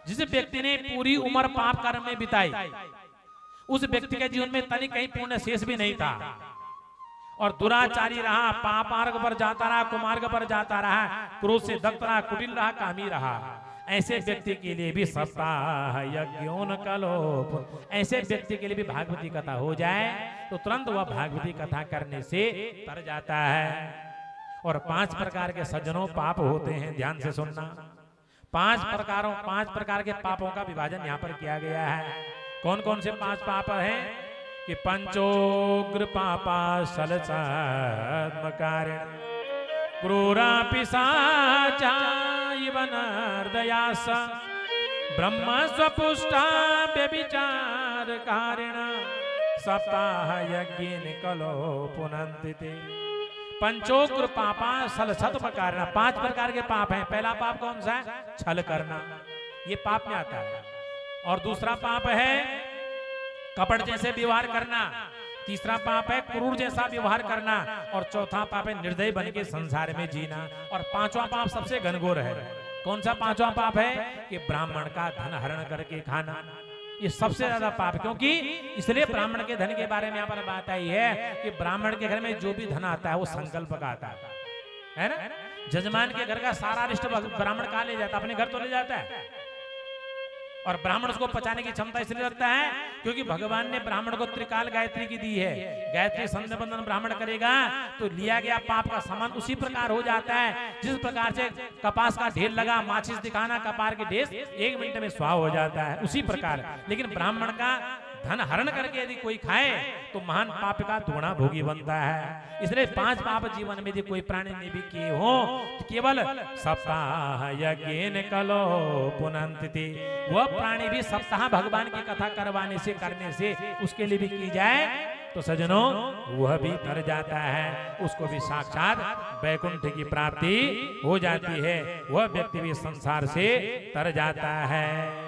जिस व्यक्ति ने पूरी उम्र पाप कर्म में बिताई, उस व्यक्ति के जीवन में तनिक कहीं पुण्य शेष भी नहीं था और दुराचारी रहा, पाप मार्ग पर जाता रहा, कुमार्ग पर जाता रहा, क्रोध से दग्ध रहा, कुटिल रहा, कामी रहा। ऐसे व्यक्ति के लिए भी सप्ताह यज्ञों न कलो, ऐसे व्यक्ति के लिए भी भागवती कथा हो जाए तो तुरंत वह भागवती कथा करने से तर जाता है। और 5 प्रकार के सज्जनों पाप होते हैं, ध्यान से सुनना। 5 प्रकार के पापों का विभाजन यहाँ पर किया गया है। कौन कौन से 5 पाप हैं कि पंचोग्र पापा सलसात्मकारिण क्रूरा पिशाचा इव नर्दयास ब्रह्म स्वपुष्टा व्यभिचार कारिण सप्ताह यज्ञेन कलो पुनन्ति ते। पंचोग्र पापा सलसत्म कारण, 5 प्रकार के पाप हैं। पहला पाप कौन सा है? छल करना, ये पाप में आता है। और दूसरा पाप है कपट जैसे व्यवहार करना। तीसरा पाप है क्रूर जैसा व्यवहार करना। और चौथा पाप है निर्दयी बन के संसार में जीना। और 5वां पाप सबसे घनघोर है। कौन सा 5वां पाप है? कि ब्राह्मण का धन हरण करके खाना। ये सबसे ज्यादा पाप, क्योंकि इसलिए ब्राह्मण के धन के बारे में यहाँ पर बात आई है कि ब्राह्मण के घर में जो भी धन आता है वो संकल्प का आता है ना। जजमान के घर का सारा रिश्त ब्राह्मण कहाँ ले जाता है? अपने घर तो ले जाता है। और ब्राह्मण उसको पचाने की क्षमता इसलिए रखता है क्योंकि भगवान ने ब्राह्मण को त्रिकाल गायत्री की दी है। गायत्री संध्या बंदन ब्राह्मण करेगा तो लिया गया पाप का समान उसी प्रकार हो जाता है जिस प्रकार से कपास का ढेर लगा, माचिस दिखाना, कपार के ढेर 1 मिनट में स्वाह हो जाता है, उसी प्रकार। लेकिन ब्राह्मण का धन हरण करके यदि कोई खाए तो महान पाप का दुगना भोगी बनता है। इसलिए 5 पाप जीवन में यदि कोई प्राणी ने भी किए हो तो केवल सप्ताह यज्ञेन कलो पुनन्ति, वह प्राणी भी सप्ताह भगवान की कथा करवाने से, करने से उसके लिए भी की जाए तो सजनों वह भी तर जाता है, उसको भी साक्षात वैकुंठ की प्राप्ति हो जाती है, वह व्यक्ति भी संसार से तर जाता है।